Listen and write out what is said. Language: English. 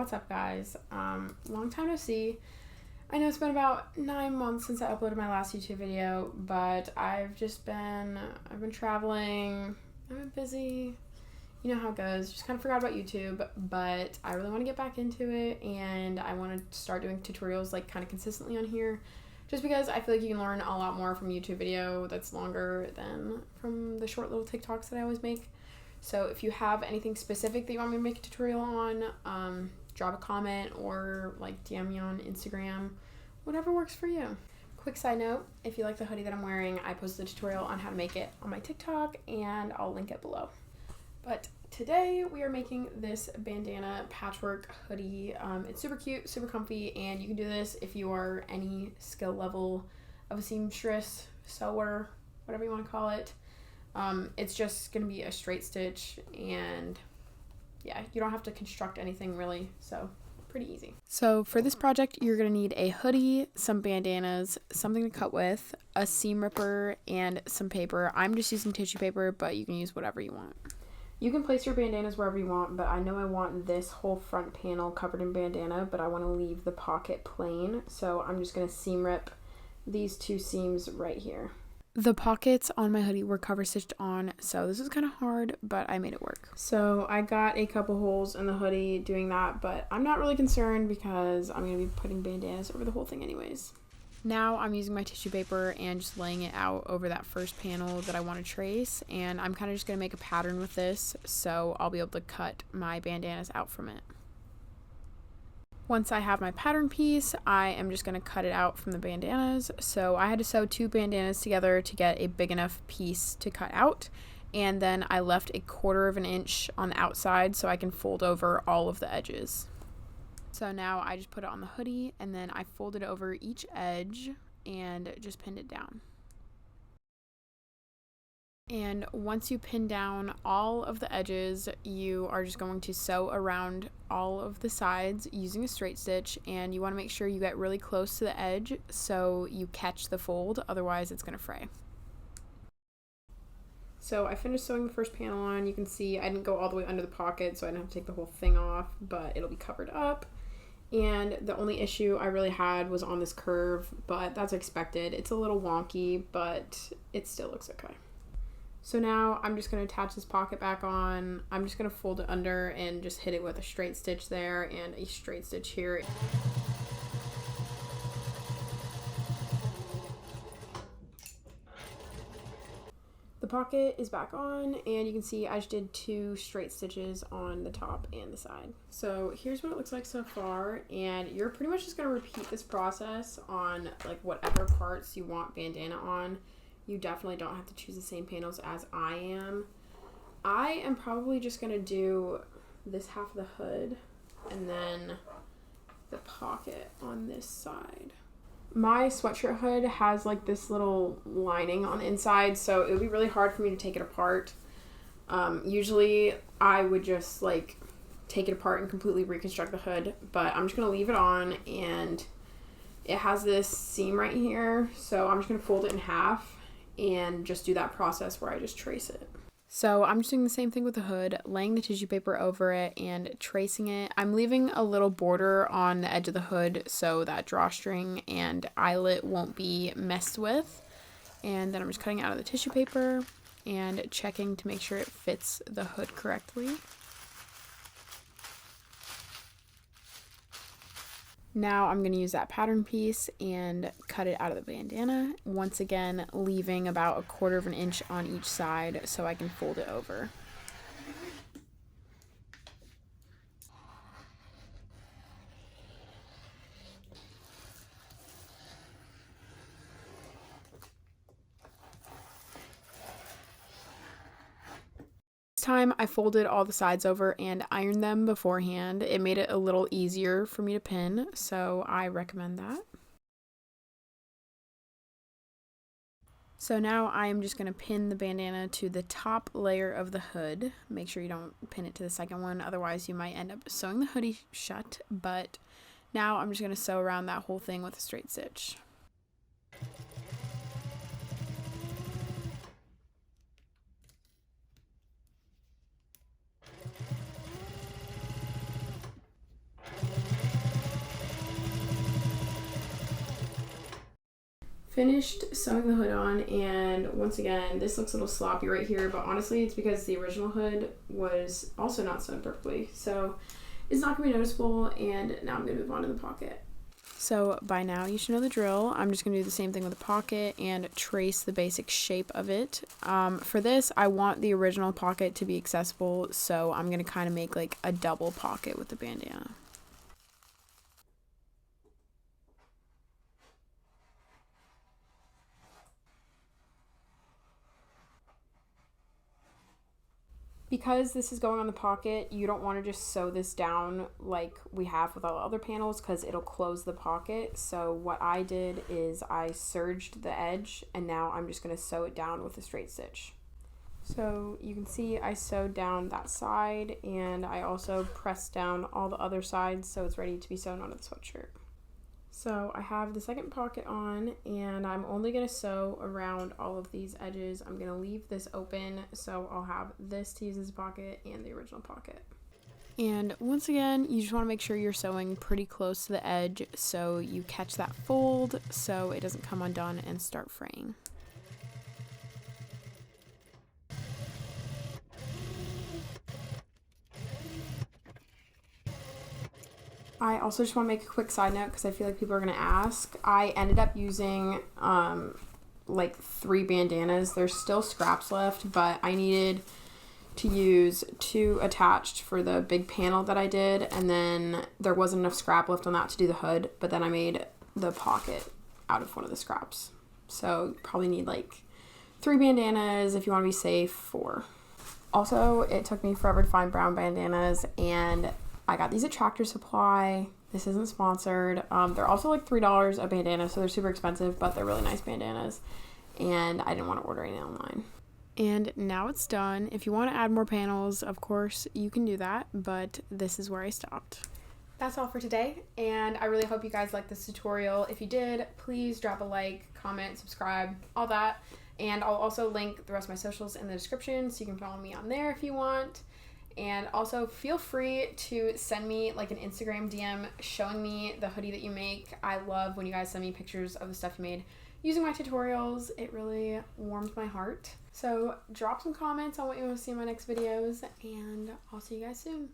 What's up, guys? Long time no see. I know it's been about 9 months since I uploaded my last YouTube video, but I've been traveling, I've been busy, you know how it goes, just kind of forgot about YouTube, but I really want to get back into it, and I want to start doing tutorials like kind of consistently on here, just because I feel like you can learn a lot more from a YouTube video that's longer than from the short little TikToks that I always make. So if you have anything specific that you want me to make a tutorial on, drop a comment or like DM me on Instagram, whatever works for you. Quick side note, if you like the hoodie that I'm wearing, I posted a tutorial on how to make it on my TikTok and I'll link it below. But today we are making this bandana patchwork hoodie. It's super cute, super comfy, and you can do this if you are any skill level of a seamstress, sewer, whatever you want to call it. It's just going to be a straight stitch, and yeah, you don't have to construct anything really, so pretty easy. So for this project, you're going to need a hoodie, some bandanas, something to cut with, a seam ripper, and some paper. I'm just using tissue paper, but you can use whatever you want. You can place your bandanas wherever you want, but I know I want this whole front panel covered in bandana, but I want to leave the pocket plain, so I'm just going to seam rip these two seams right here. The pockets on my hoodie were cover stitched on, so this is kind of hard, but I made it work. So I got a couple holes in the hoodie doing that, but I'm not really concerned because I'm going to be putting bandanas over the whole thing anyways. Now I'm using my tissue paper and just laying it out over that first panel that I want to trace, and I'm kind of just going to make a pattern with this, so I'll be able to cut my bandanas out from it. Once I have my pattern piece, I am just going to cut it out from the bandanas. So I had to sew two bandanas together to get a big enough piece to cut out. And then I left 1/4 of an inch on the outside so I can fold over all of the edges. So now I just put it on the hoodie, and then I folded over each edge and just pinned it down. And once you pin down all of the edges, you are just going to sew around all of the sides using a straight stitch, and you want to make sure you get really close to the edge so you catch the fold, otherwise it's going to fray. So I finished sewing the first panel on. You can see I didn't go all the way under the pocket, so I didn't have to take the whole thing off, but it'll be covered up. And the only issue I really had was on this curve, but that's expected. It's a little wonky, but it still looks okay. So now I'm just going to attach this pocket back on. I'm just going to fold it under and just hit it with a straight stitch there and a straight stitch here. The pocket is back on, and you can see I just did 2 straight stitches on the top and the side. So here's what it looks like so far, and you're pretty much just going to repeat this process on like whatever parts you want bandana on. You definitely don't have to choose the same panels as I am. I am probably just going to do this half of the hood and then the pocket on this side. My sweatshirt hood has like this little lining on the inside, so it would be really hard for me to take it apart. Usually I would just like take it apart and completely reconstruct the hood, but I'm just going to leave it on, and it has this seam right here, so I'm just going to fold it in half and just do that process where I just trace it. So I'm just doing the same thing with the hood, laying the tissue paper over it and tracing it. I'm leaving a little border on the edge of the hood so that drawstring and eyelet won't be messed with. And then I'm just cutting it out of the tissue paper and checking to make sure it fits the hood correctly. Now I'm going to use that pattern piece and cut it out of the bandana, once again leaving about 1/4 of an inch on each side so I can fold it over. This time I folded all the sides over and ironed them beforehand. It made it a little easier for me to pin, so I recommend that. So now I'm just going to pin the bandana to the top layer of the hood. Make sure you don't pin it to the second one, otherwise you might end up sewing the hoodie shut. But now I'm just going to sew around that whole thing with a straight stitch. Finished sewing the hood on, and once again, this looks a little sloppy right here, but honestly, it's because the original hood was also not sewn perfectly. So it's not gonna be noticeable, and now I'm gonna move on to the pocket. So by now you should know the drill. I'm just gonna do the same thing with the pocket and trace the basic shape of it. For this, I want the original pocket to be accessible, so I'm gonna kind of make like a double pocket with the bandana. Because this is going on the pocket, you don't want to just sew this down like we have with all the other panels because it'll close the pocket. So what I did is I serged the edge, and now I'm just going to sew it down with a straight stitch. So you can see I sewed down that side, and I also pressed down all the other sides so it's ready to be sewn onto the sweatshirt. So I have the second pocket on, and I'm only going to sew around all of these edges. I'm going to leave this open, so I'll have this to use as a pocket and the original pocket. And once again, you just want to make sure you're sewing pretty close to the edge so you catch that fold so it doesn't come undone and start fraying. I also just want to make a quick side note because I feel like people are going to ask. I ended up using like 3 bandanas. There's still scraps left, but I needed to use 2 attached for the big panel that I did, and then there wasn't enough scrap left on that to do the hood, but then I made the pocket out of one of the scraps. So you probably need like 3 bandanas if you want to be safe. 4. Also, it took me forever to find brown bandanas, and I got these at Tractor Supply. This isn't sponsored. They're also like $3 a bandana, so they're super expensive, but they're really nice bandanas. And I didn't want to order any online. And now it's done. If you want to add more panels, of course, you can do that, but this is where I stopped. That's all for today, and I really hope you guys liked this tutorial. If you did, please drop a like, comment, subscribe, all that. And I'll also link the rest of my socials in the description, so you can follow me on there if you want. And also feel free to send me like an Instagram DM showing me the hoodie that you make. I love when you guys send me pictures of the stuff you made using my tutorials. It really warms my heart. So drop some comments on what you want to see in my next videos, and I'll see you guys soon.